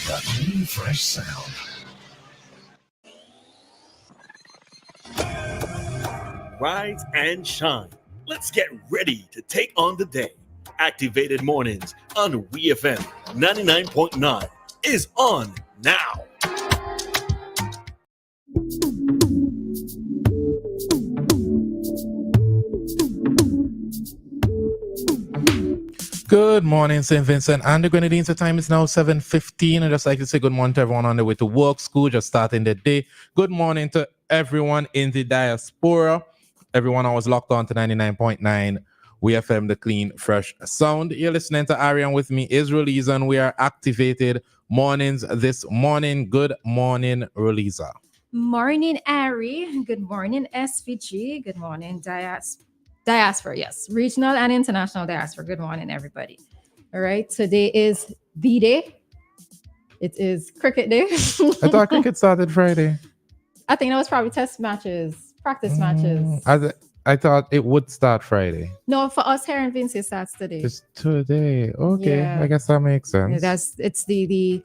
The clean, fresh sound. Rise and shine. Let's get ready to take on the day. Activated Mornings on WEFM 99.9 is on now. Good morning, St. Vincent and the Grenadines. The time is now 7:15. I'd just like to say good morning to everyone on the way to work, school, just starting the day. Good morning to everyone in the diaspora. Everyone always locked on to 99.9 WEFM, the clean, fresh sound. You're listening to Arian with me, is Roleza, and we are activated mornings this morning. Good morning, Roleza. Morning, Ari. Good morning, SVG. Good morning, Diaspora, yes. Regional and international diaspora. Good morning, everybody. All right. Today is the day. It is cricket day. I thought cricket started Friday. I think that was probably test matches, practice matches. I thought it would start Friday. No, for us here in Vince, it starts today. It's today. Okay. Yeah. I guess that makes sense. It's the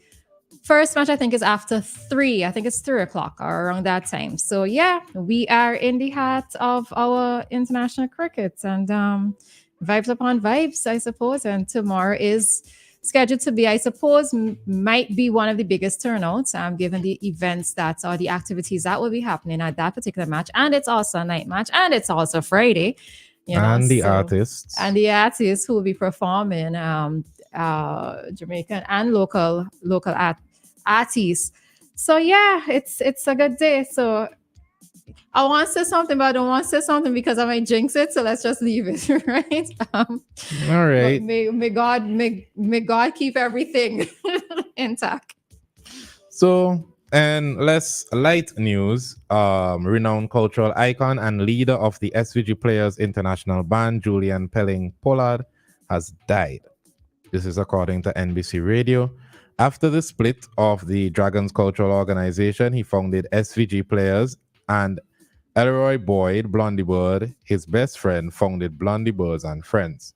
first match, I think, is after 3. I think it's 3 o'clock or around that time. So, yeah, we are in the heart of our international cricket and vibes upon vibes, I suppose. And tomorrow is scheduled to be, I suppose, might be one of the biggest turnouts, given the events or the activities that will be happening at that particular match. And it's also a night match and it's also Friday. Artists. And the artists who will be performing, Jamaican and local artists. So yeah, it's a good day. So I want to say something, but I don't want to say something because I might jinx it. So let's just leave it, right? All right. May God keep everything intact. So, and less light news, renowned cultural icon and leader of the SVG Players International Band, Julian Peling Pollard, has died. This is according to NBC Radio. After the split of the Dragons Cultural Organization, he founded SVG Players, and Elroy Boyd Blondybird, his best friend, founded Blondybirds and Friends.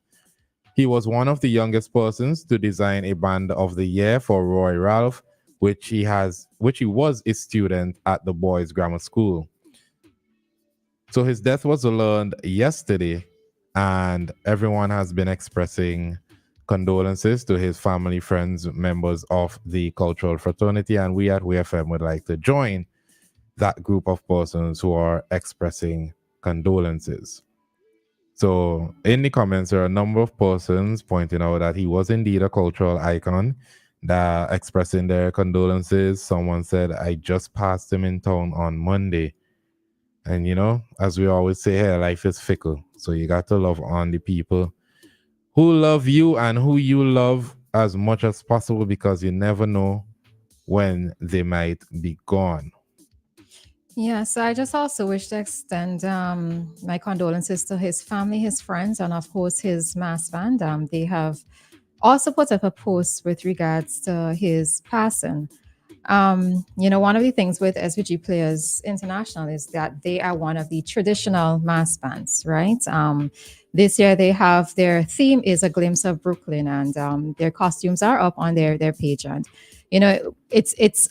He was one of the youngest persons to design a band of the year for Roy Ralph, which he was a student at the Boys Grammar School. So his death was learned yesterday, and everyone has been expressing condolences to his family, friends, members of the cultural fraternity, and we at WEFM would like to join that group of persons who are expressing condolences. So in the comments, there are a number of persons pointing out that he was indeed a cultural icon, that expressing their condolences. Someone said, I just passed him in town on Monday. And as we always say here, life is fickle. So you got to love on the people who love you and who you love as much as possible, because you never know when they might be gone. Yeah, so I just also wish to extend my condolences to his family, his friends, and of course his mass band. They have also put up a post with regards to his passing. One of the things with SVG Players International is that they are one of the traditional mass bands, right? This year they have their theme is a glimpse of Brooklyn, and their costumes are up on their page. And it's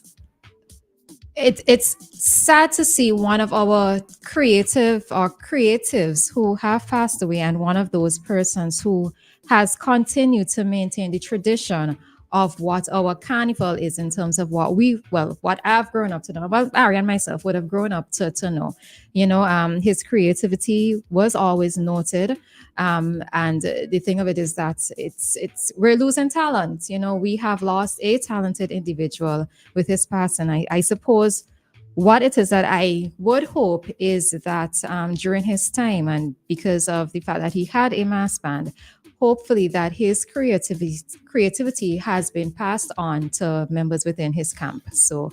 sad to see one of our creatives who have passed away, and one of those persons who has continued to maintain the tradition of what our carnival is in terms of what I've grown up to know. Well, Ari and myself would have grown up to know. His creativity was always noted. And the thing of it is that we're losing talent. We have lost a talented individual with his passing. I suppose what it is that I would hope is that during his time, and because of the fact that he had a mass band, hopefully that his creativity has been passed on to members within his camp. So,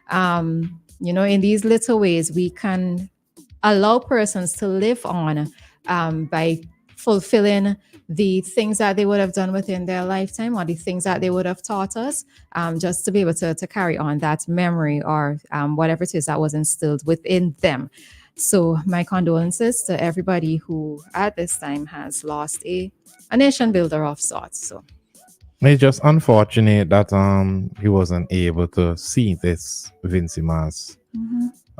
in these little ways, we can allow persons to live on by fulfilling the things that they would have done within their lifetime, or the things that they would have taught us, just to be able to carry on that memory or whatever it is that was instilled within them. So my condolences to everybody who at this time has lost a nation builder of sorts. So It's just unfortunate that he wasn't able to see this Vinci Mas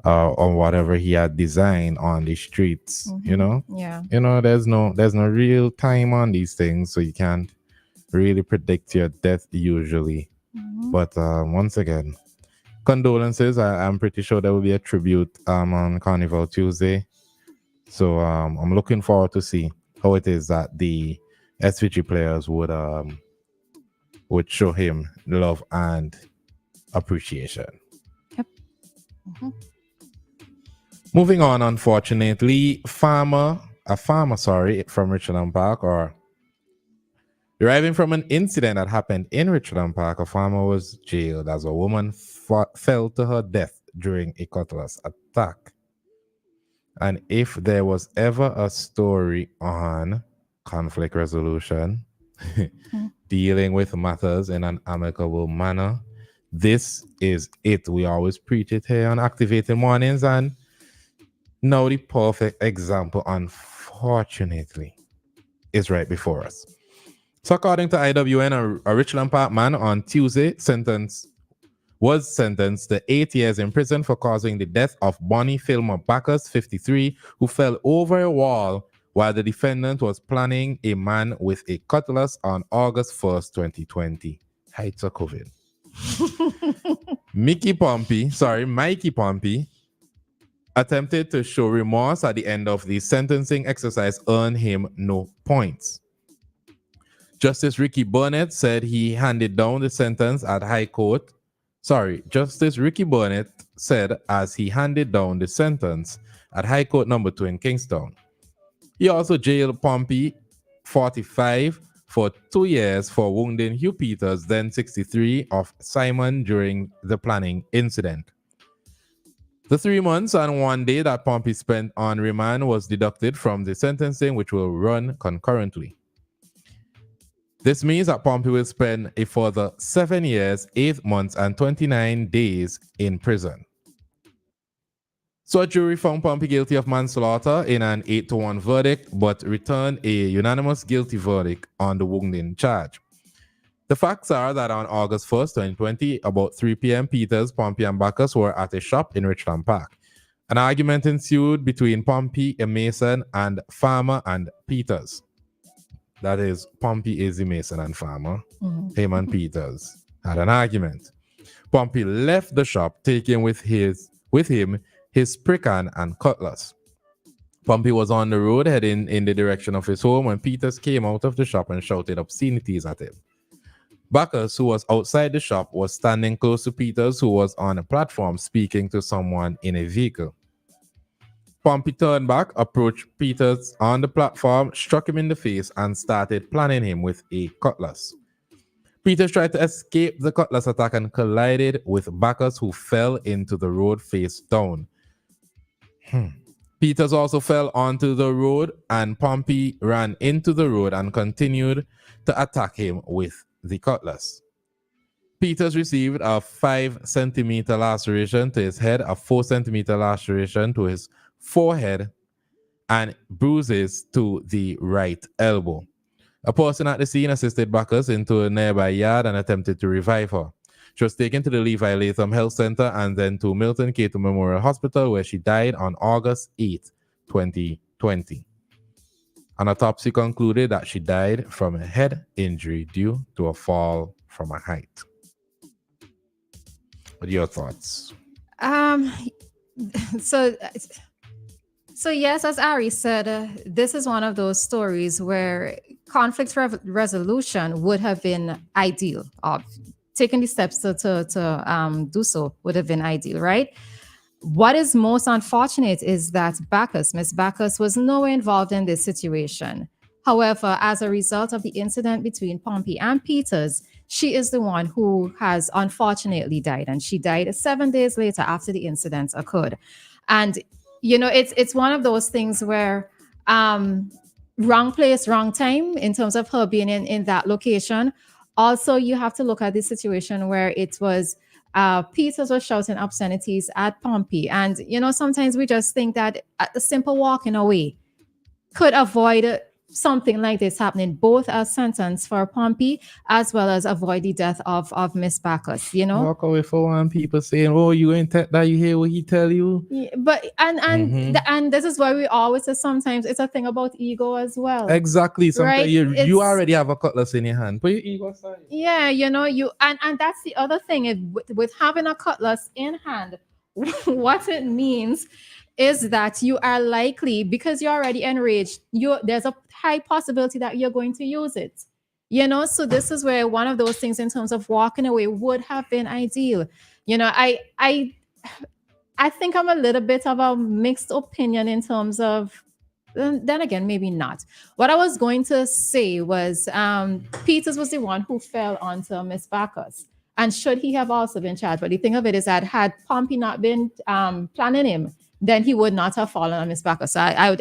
or whatever he had designed on the streets. You know, Yeah. there's no real time on these things, so you can't really predict your death usually. But once again, condolences. I'm pretty sure there will be a tribute on Carnival Tuesday. So I'm looking forward to see how it is that the SVG players would show him love and appreciation. Yep. Moving on, unfortunately, a farmer, from Richland Park, or deriving from an incident that happened in Richland Park, a farmer was jailed as a woman fell to her death during a Cutlass attack. And if there was ever a story on conflict resolution, dealing with matters in an amicable manner, this is it. We always preach it here on Activating Mornings, and now the perfect example, unfortunately, is right before us. So according to IWN, a Richland Park man on Tuesday was sentenced to 8 years in prison for causing the death of Bonnie Filmer Bacchus, 53, who fell over a wall while the defendant was planning a man with a cutlass on August 1st, 2020. Heights of COVID. Mikey Pompey, attempted to show remorse at the end of the sentencing exercise, earned him no points. Justice Ricky Burnett said he handed down the sentence at High Court. Justice Ricky Burnett said as he handed down the sentence at High Court number 2 in Kingston. He also jailed Pompey, 45, for 2 years for wounding Hugh Peters, then 63, of Simon during the planning incident. The 3 months and 1 day that Pompey spent on remand was deducted from the sentencing, which will run concurrently. This means that Pompey will spend a further 7 years, 8 months, and 29 days in prison. So a jury found Pompey guilty of manslaughter in an 8-1 verdict, but returned a unanimous guilty verdict on the wounding charge. The facts are that on August 1st, 2020, about 3 p.m., Peters, Pompey, and Bacchus were at a shop in Richland Park. An argument ensued between Pompey, a mason, and Farmer and Peters. That is, Pompey is the mason and farmer. Him and Peters had an argument. Pompey left the shop, taking with him his prickhan and cutlass. Pompey was on the road heading in the direction of his home when Peters came out of the shop and shouted obscenities at him. Bacchus, who was outside the shop, was standing close to Peters, who was on a platform speaking to someone in a vehicle. Pompey turned back, approached Peters on the platform, struck him in the face, and started planning him with a cutlass. Peters tried to escape the cutlass attack and collided with Bacchus, who fell into the road face down. Peters also fell onto the road, and Pompey ran into the road and continued to attack him with the cutlass. Peters received a 5-centimeter laceration to his head, a 4-centimeter laceration to his forehead, and bruises to the right elbow. A person at the scene assisted Bacchus into a nearby yard and attempted to revive her. She was taken to the Levi Latham Health Center and then to Milton Cato Memorial Hospital, where she died on August 8, 2020. An autopsy concluded that she died from a head injury due to a fall from a height. What are your thoughts? So yes, as Ari said, this is one of those stories where conflict resolution would have been ideal. Taking the steps to do so would have been ideal, right? What is most unfortunate is that Miss Bacchus, was nowhere involved in this situation. However, as a result of the incident between Pompey and Peters, she is the one who has unfortunately died, and she died 7 days later after the incident occurred. And it's one of those things where wrong place, wrong time in terms of her being in that location. Also, you have to look at the situation where it was Peters was shouting obscenities at Pompey. And, sometimes we just think that a simple walking away could avoid something like this happening, both as sentence for Pompey as well as avoid the death of Miss Bacchus, Walk away for one. People saying, "Oh, you ain't that. You hear what he tell you?" Yeah, but and this is why we always say sometimes it's a thing about ego as well. Exactly. Sometimes Right? you It's- already have a cutlass in your hand. Put your ego aside. Yeah, you and that's the other thing is with having a cutlass in hand, what it means is that you are likely, because you're already enraged, there's a high possibility that you're going to use it. So this is where one of those things in terms of walking away would have been ideal. I think I'm a little bit of a mixed opinion in terms of, then again, maybe not. What I was going to say was Peters was the one who fell onto Miss Bacchus. And should he have also been charged? But the thing of it is that had Pompey not been planning him, then he would not have fallen on Miss Bacchus. So I would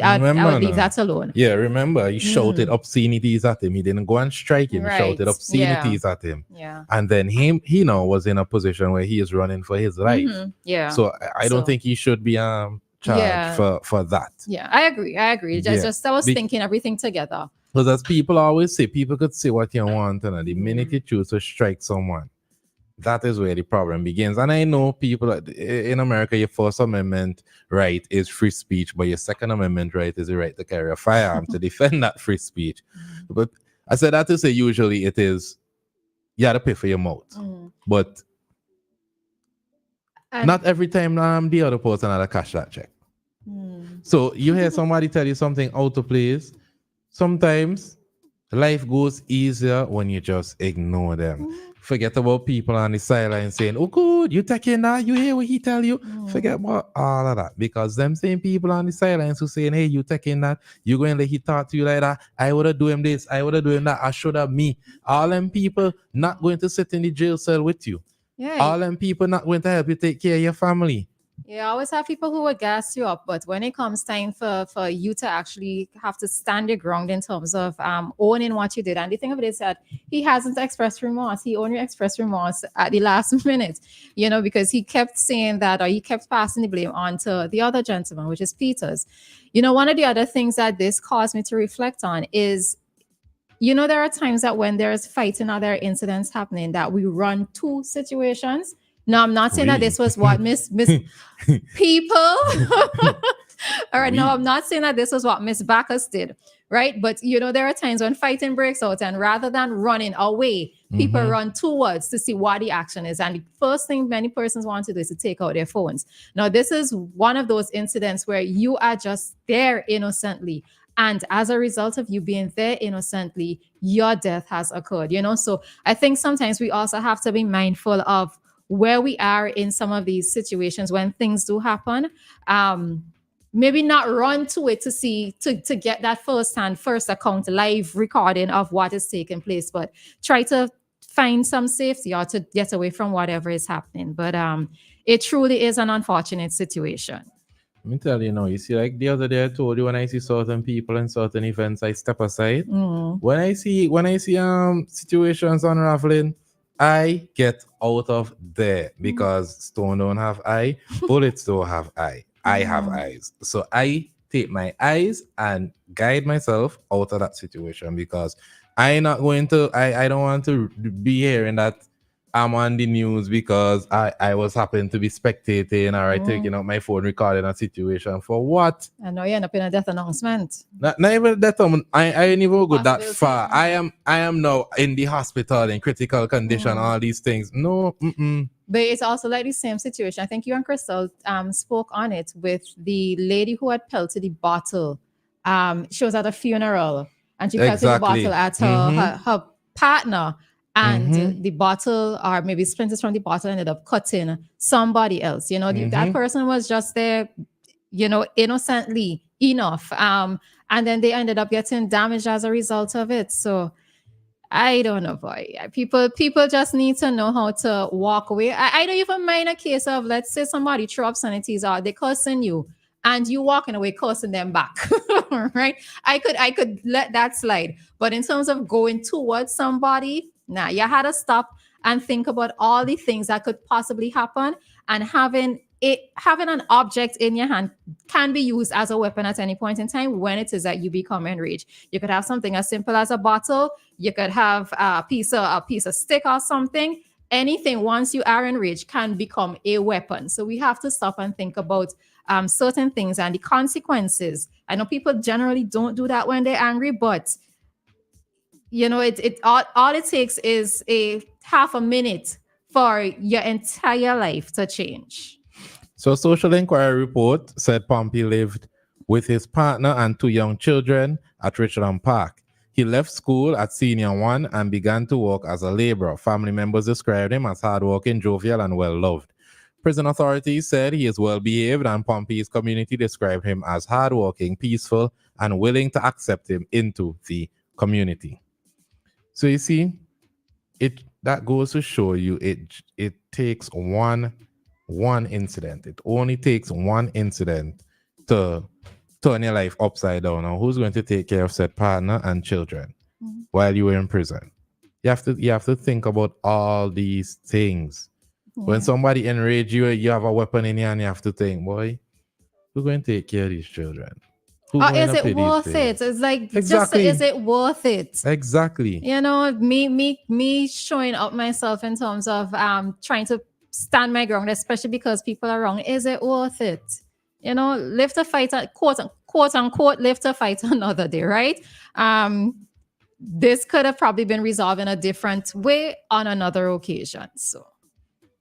leave that alone. Yeah, remember, he shouted obscenities at him. He didn't go and strike him. He shouted obscenities at him. Yeah. And then he now was in a position where he is running for his life. Yeah. So I don't think he should be charged for that. Yeah, I agree. Just I was thinking everything together. Because as people always say, people could say what you want, and the minute you choose to strike someone, that is where the problem begins. And I know people in America, your First Amendment right is free speech, but your Second Amendment right is the right to carry a firearm to defend that free speech. But I said that to say usually it is you gotta pay for your mouth. But not every time the other person had to cash that check. So you hear somebody tell you something out of place. Sometimes life goes easier when you just ignore them. Forget about people on the sideline saying, "Oh, good, you taking that? You hear what he tell you?" Forget about all of that, because them same people on the sidelines who saying, "Hey, you taking that? You going to let he talk to you like that? I would have do him this. I would have do him that. I should have me." All them people not going to sit in the jail cell with you. Yeah. All them people not going to help you take care of your family. You always have people who would gas you up, but when it comes time for you to actually have to stand your ground in terms of owning what you did, and the thing of it is that he hasn't expressed remorse. He only expressed remorse at the last minute, because he kept saying that, or he kept passing the blame on to the other gentleman, which is Peters. One of the other things that this caused me to reflect on is, there are times that when there's fighting or there are incidents happening that we run two situations. No, I'm not saying that this was what Miss people. All right, no, I'm not saying that this was what Miss Bacchus did, right? But there are times when fighting breaks out, and rather than running away, people run towards to see what the action is. And the first thing many persons want to do is to take out their phones. Now, this is one of those incidents where you are just there innocently. And as a result of you being there innocently, your death has occurred, So I think sometimes we also have to be mindful of where we are in some of these situations when things do happen. Maybe not run to it to get that first account live recording of what is taking place, but try to find some safety or to get away from whatever is happening. But it truly is an unfortunate situation. Let me tell you now, you see, like the other day I told you, when I see certain people and certain events, I step aside. When I see situations unraveling, I get out of there, because stone don't have eye, bullets don't have eye. I have eyes. So I take my eyes and guide myself out of that situation, because I don't want to be hearing that I'm on the news because I was happening to be spectating, or I taking out my phone recording a situation. For what? I know you end up in a death announcement. Not even that. I ain't even go that far. I am now in the hospital in critical condition. All these things. No. But it's also like the same situation. I think you and Crystal spoke on it with the lady who had pelted the bottle. She was at a funeral and she pelted the bottle at her partner. And the bottle, or maybe splinters from the bottle, ended up cutting somebody else. That person was just there, innocently enough. And then they ended up getting damaged as a result of it. So I don't know, boy. People just need to know how to walk away. I don't even mind a case of, let's say somebody threw obscenities out, they cursing you, and you walking away cursing them back, right? I could let that slide. But in terms of going towards somebody, you had to stop and think about all the things that could possibly happen, and having having an object in your hand can be used as a weapon at any point in time when it is that you become enraged. You could have something as simple as a bottle. You could have a piece of stick or something. Anything once you are enraged can become a weapon. So we have to stop and think about certain things and the consequences. I know people generally don't do that when they're angry, but all it takes is a half a minute for your entire life to change. So, social inquiry report said Pompey lived with his partner and 2 young children at Richland Park. He left school at senior 1 and began to work as a laborer. Family members described him as hardworking, jovial, and well-loved. Prison authorities said he is well-behaved, and Pompey's community described him as hardworking, peaceful, and willing to accept him into the community. So you see, that goes to show you it takes one incident. It only takes one incident to turn your life upside down. Now, who's going to take care of said partner and children while you were in prison? You have to think about all these things. Yeah. When somebody enrage you, you have a weapon in your hand, you have to think, boy, who's going to take care of these children? Is it worth it? It's like, exactly. Is it worth it? Exactly. Me showing up myself in terms of trying to stand my ground, especially because people are wrong. Is it worth it? Live to fight, quote unquote, live to fight another day, right? This could have probably been resolved in a different way on another occasion. So,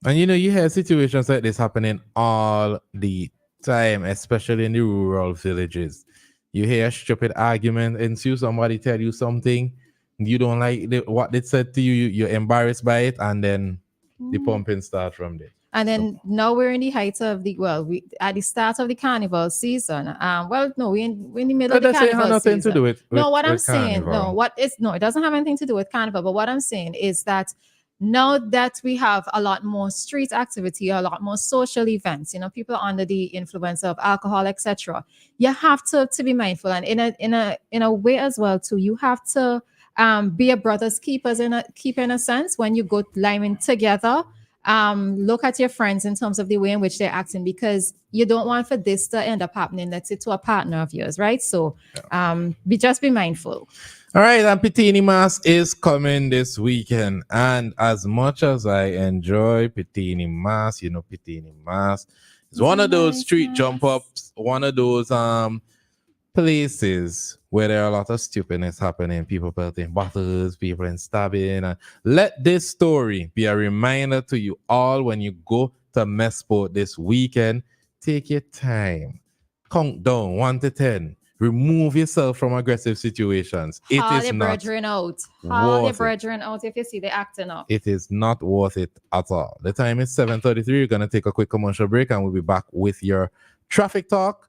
and you hear situations like this happening all the time, especially in the rural villages. You hear a stupid argument ensue, somebody tell you something, you don't like what they said to you, you're embarrassed by it, and then the pumping starts from there. And then now we're in the height of at the start of the carnival season. We're in the middle of the carnival season. To do with what I'm saying, it doesn't have anything to do with carnival. But what I'm saying is that now that we have a lot more street activity, a lot more social events, people under the influence of alcohol, etc., you have to be mindful, and in a way as well too. You have to be a brother's keeper in a sense when you go liming together. Look at your friends in terms of the way in which they're acting, because you don't want for this to end up happening, let's say, to a partner of yours, right? So be mindful. All right, and Pitini Mass is coming this weekend, and as much as I enjoy Pitini Mass, Pitini Mass is one of those street jump ups, one of those places where there are a lot of stupidness happening, people pelting bottles, people and stabbing. And let this story be a reminder to you all when you go to Messport this weekend. Take your time, count down 1 to 10. Remove yourself from aggressive situations. Haul your brethren out if you see they acting up. It is not worth it at all. The time is 7:33. We're going to take a quick commercial break, and we'll be back with your traffic talk